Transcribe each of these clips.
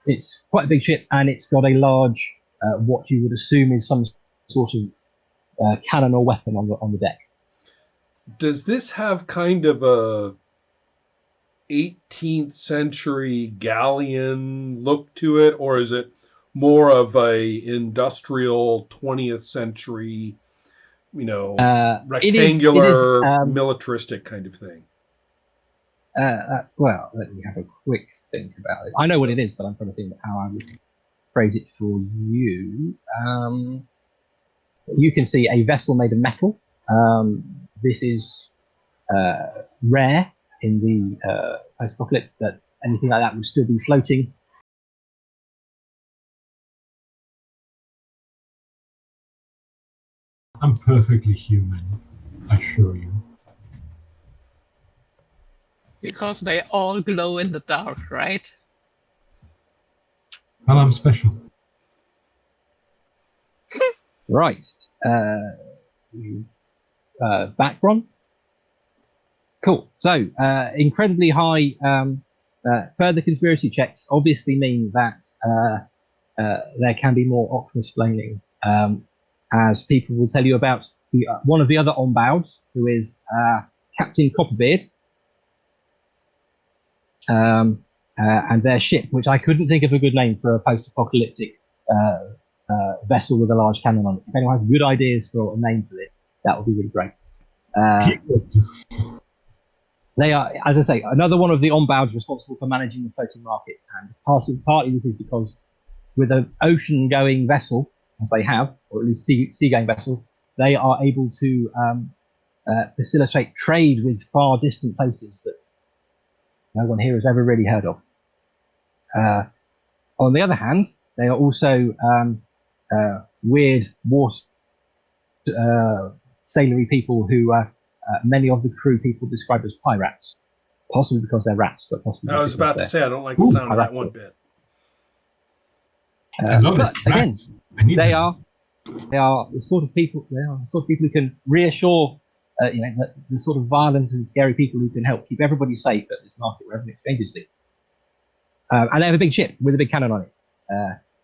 it's quite a big ship, and it's got a large, what you would assume is some sort of cannon or weapon on the deck. Does this have kind of a 18th century galleon look to it, or is it more of a industrial 20th century, rectangular, militaristic kind of thing? Well, let me have a quick think about it. I know what it is, but I'm trying to think how I would phrase it for you. You can see a vessel made of metal. This is rare in the post-apocalypse, that anything like that would still be floating. I'm perfectly human, I assure you. Because they all glow in the dark, right? Well, I'm special. Right. Background. Cool. So, incredibly high further conspiracy checks obviously mean that there can be more Octopus-plaining, as people will tell you about one of the other on-boards, who is Captain Copperbeard, and their ship, which I couldn't think of a good name for a post-apocalyptic vessel with a large cannon on it. If anyone has good ideas for a name for this, that would be really great. They are, as I say, another one of the on-boards responsible for managing the floating market, and partly this is because with an ocean-going vessel, as they have, or at least sea-going vessel, they are able to facilitate trade with far distant places that no one here has ever really heard of. On the other hand, they are also weird sailory people who many of the crew people describe as pirates, possibly because they're rats, but possibly. I was about to say I don't like the sound of that one bit. But again, they are the sort of people. They are the sort of people who can reassure, the sort of violent and scary people who can help keep everybody safe at this market where everything changes things. And they have a big ship with a big cannon on it,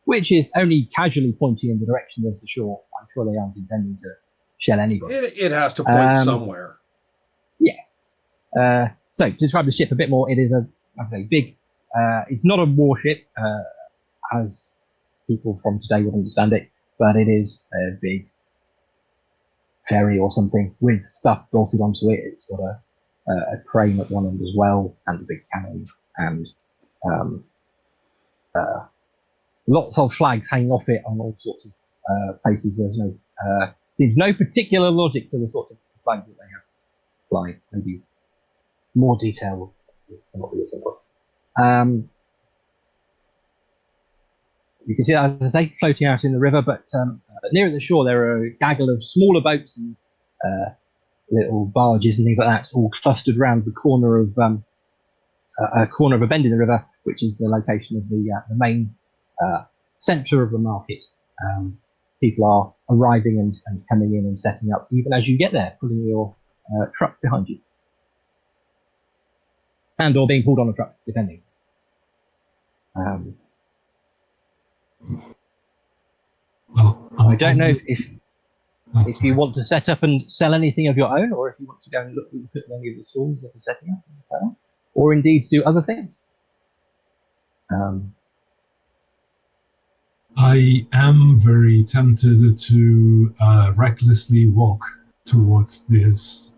which is only casually pointing in the direction of the shore. I'm sure they aren't intending to shell anybody. It has to point somewhere. Yes. So to describe the ship a bit more, it is a big. It's not a warship, as people from today would understand it, but it is a big ferry or something with stuff bolted onto it. It's got a crane at one end as well, and a big cannon, and lots of flags hanging off it on all sorts of places. There's seems no particular logic to the sort of flags that they have flying. Maybe more detail will come up with it somewhere. You can see that, as I say, floating out in the river, but near the shore there are a gaggle of smaller boats and little barges and things like that, all clustered around the corner of a bend in the river, which is the location of the main centre of the market. People are arriving and coming in and setting up, even as you get there, pulling your truck behind you. And or being pulled on a truck, depending. I don't know if you want to set up and sell anything of your own, or if you want to go and look at any of the stalls that are setting up, or indeed do other things. I am very tempted to recklessly walk towards this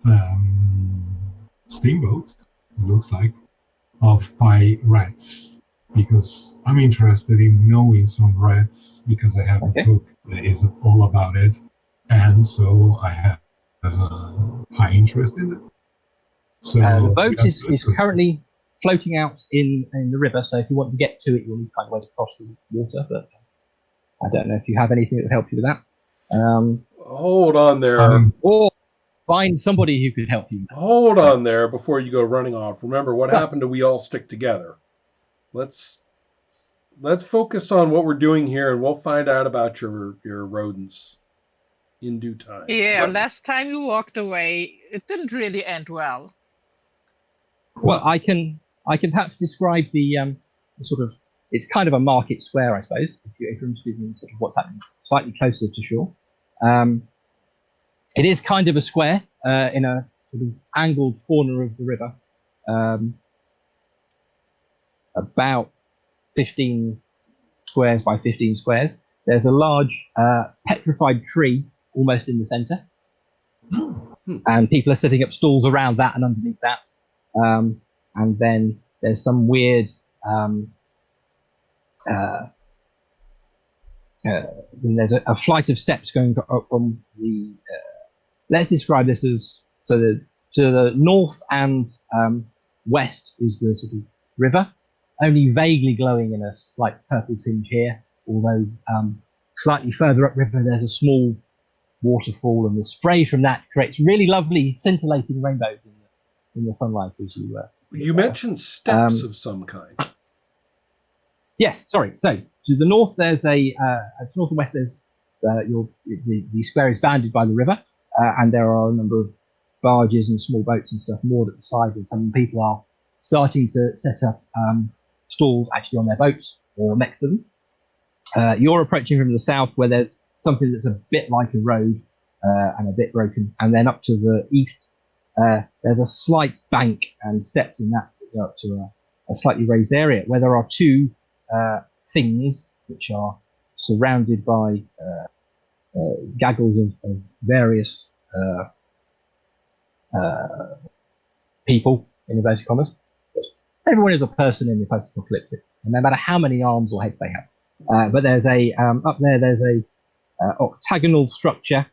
steamboat, it looks like, of pirates, because I'm interested in knowing some rats, because I have a book that is all about it, and so I have high interest in it. So the boat is currently floating out in the river, so if you want to get to it, you'll need to find a way to cross the water, but I don't know if you have anything that would help you with that. Hold on there. Or find somebody who could help you. Hold on there before you go running off. Remember what happened to We All Stick Together. Let's focus on what we're doing here, and we'll find out about your rodents in due time. Yeah, last time you walked away, it didn't really end well. Well, I can perhaps describe the sort of it's kind of a market square, I suppose, if you're interested in sort of what's happening slightly closer to shore. It is kind of a square in a sort of angled corner of the river, about 15 squares by 15 squares. There's a large petrified tree almost in the center, and people are setting up stalls around that and underneath that. And then there's some weird then there's a flight of steps going up from the let's describe this as to the north and west is the sort of river, only vaguely glowing in a slight purple tinge here, although slightly further upriver there's a small waterfall, and the spray from that creates really lovely scintillating rainbows in the sunlight as you mentioned steps of some kind. Yes, sorry. So to the north there's to north and west there's the square is bounded by the river, and there are a number of barges and small boats and stuff moored at the side, and some people are starting to set up stalls actually on their boats or next to them. You're approaching from the south, where there's something that's a bit like a road and a bit broken, and then up to the east there's a slight bank and steps in that go up to a slightly raised area where there are two things which are surrounded by gaggles of various people, in inverted commas. Everyone is a person in the post-apocalyptic, and no matter how many arms or heads they have. But there's up there there's a octagonal structure,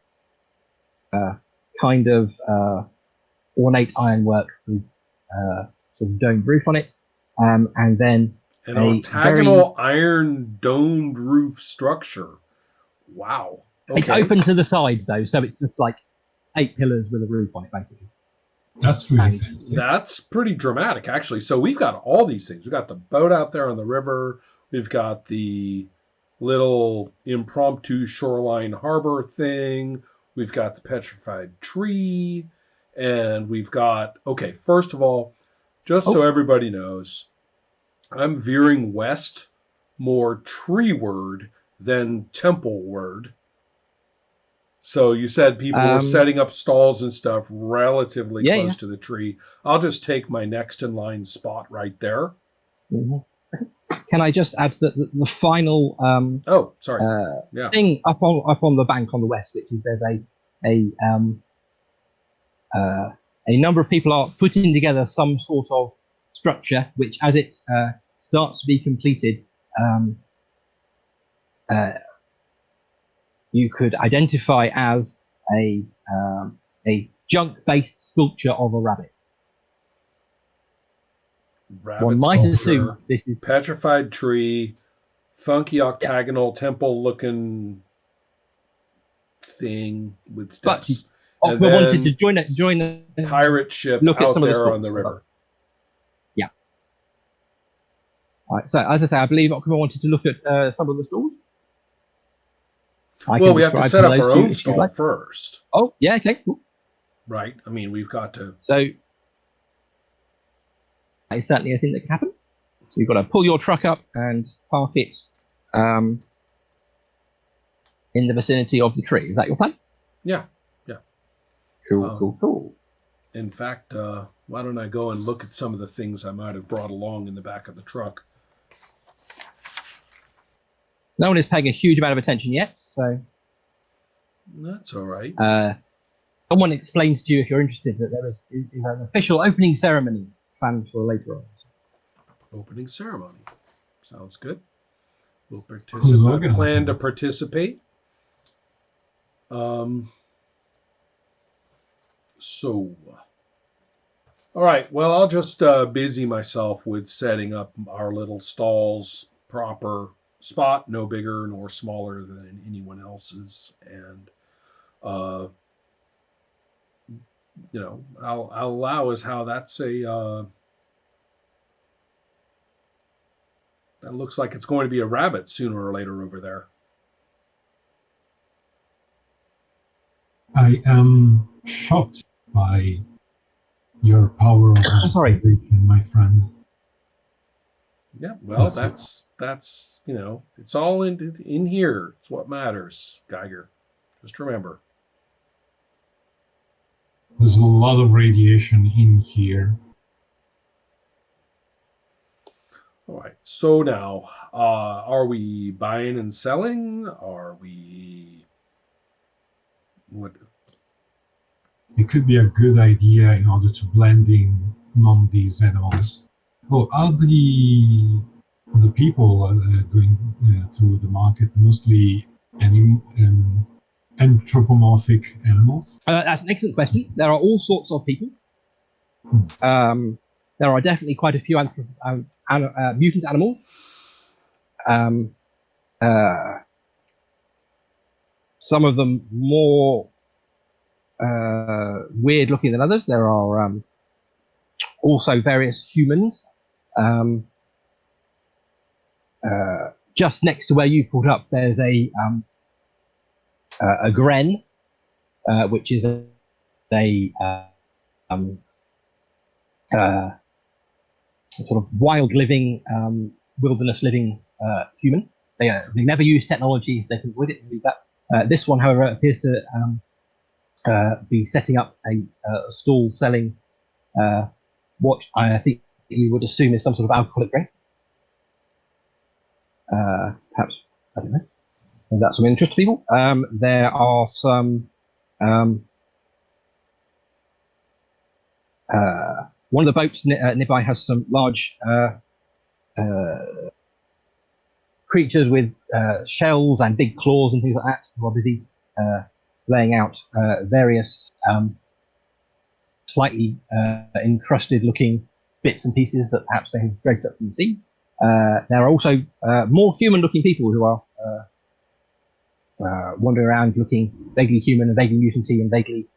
kind of ornate ironwork with sort of domed roof on it, and then an octagonal iron domed roof structure. Wow. Okay. It's open to the sides though, so it's just like 8 pillars with a roof on it, basically. That's really fancy. That's pretty dramatic, actually. So we've got all these things. We've got the boat out there on the river. We've got the little impromptu shoreline harbor thing. We've got the petrified tree. And we've got, okay, first of all, just so everybody knows, I'm veering west more tree-ward than temple-ward. So you said people were setting up stalls and stuff relatively close to the tree. I'll just take my next in line spot right there. Mm-hmm. Can I just add that the final thing up on the bank on the west, which is there's a number of people are putting together some sort of structure, which as it starts to be completed, you could identify as a junk-based sculpture of a rabbit. One might assume this is petrified tree, funky octagonal temple-looking thing with steps. But we wanted to join a pirate ship look out at some there of the on the river. Yeah. All right. So as I say, I believe Okuma wanted to look at some of the stalls. Well, we have to set up our own stall first. Oh, yeah, okay, cool. Right. I mean, we've got to. So that is certainly a thing that can happen. So you've got to pull your truck up and park it in the vicinity of the tree. Is that your plan? Yeah. Cool. In fact, why don't I go and look at some of the things I might have brought along in the back of the truck? No one is paying a huge amount of attention yet, so that's all right. Someone explains to you, if you're interested, that there is an official opening ceremony planned for later on. Opening ceremony. Sounds good. We'll participate. Plan to participate. So, all right. Well, I'll just busy myself with setting up our little stalls, proper spot, no bigger nor smaller than anyone else's, and I'll allow as how that's a that looks like it's going to be a rabbit sooner or later over there. I am shocked by your power of observation, my friend. Yeah, well, That's that's it's all in here. It's what matters, Geiger. Just remember. There's a lot of radiation in here. All right. So now, are we buying and selling? Are we what? It could be a good idea in order to blend in among these animals. Oh, are the people going through the market mostly anthropomorphic animals? That's an excellent question. There are all sorts of people. There are definitely quite a few mutant animals. Some of them more weird looking than others. There are also various humans. Just next to where you pulled up, there's a gren, which is a sort of wild living, wilderness living human. They never use technology. They can avoid it and use that. This one, however, appears to be setting up a stall selling what I think you would assume is some sort of alcoholic drink. Perhaps, I don't know. And that's some interest to people. There are some. One of the boats nearby has some large creatures with shells and big claws and things like that, who are busy laying out various slightly encrusted looking bits and pieces that perhaps they have dragged up from the sea. There are also more human looking people who are wandering around looking vaguely human and vaguely mutanty and vaguely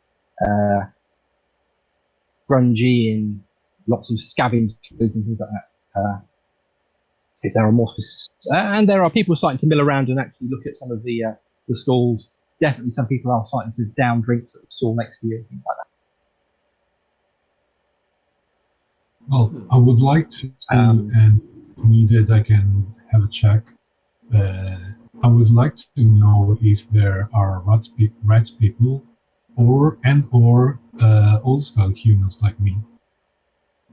grungy in lots of scavenged clothes and things like that. If there are more, and there are people starting to mill around and actually look at some of the stalls. Definitely, some people are starting to down drinks at the stall next to you, things like that. Well, I would like to, and needed, I can have a check. I would like to know if there are rat people or old-style humans like me.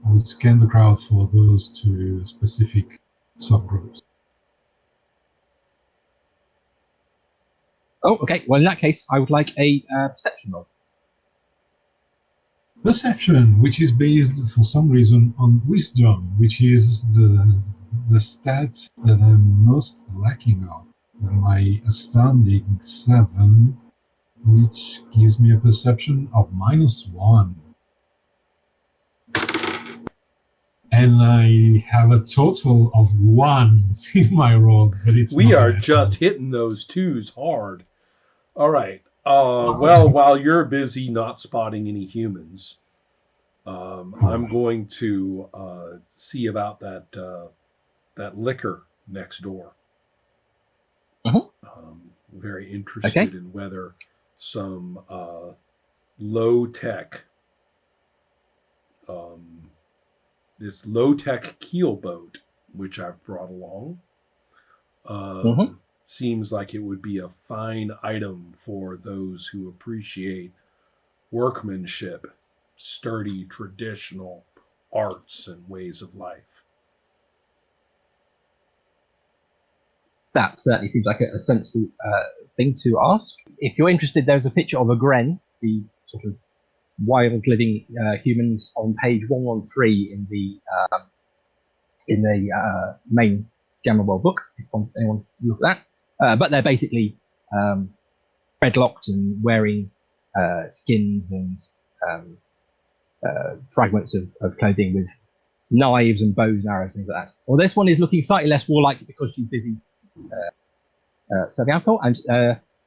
I would scan the crowd for those two specific subgroups. Oh, okay. Well, in that case, I would like a perception roll. Perception, which is based for some reason on wisdom, which is the stat that I'm most lacking on. My astounding 7, which gives me a perception of -1. And I have a total of 1 in my roll, but we are just hitting those twos hard. All right. Well, while you're busy not spotting any humans, I'm going to see about that liquor next door. Very interested in whether some low-tech, this low-tech keelboat, which I've brought along, seems like it would be a fine item for those who appreciate workmanship, sturdy, traditional arts and ways of life. That certainly seems like a sensible thing to ask. If you're interested, there's a picture of a gren, the sort of wild living humans, on page 113 in the main Gamma World book. If anyone look at that, but they're basically dreadlocked and wearing skins and fragments of clothing with knives and bows and arrows and things like that. Well, this one is looking slightly less warlike because she's busy serving alcohol, and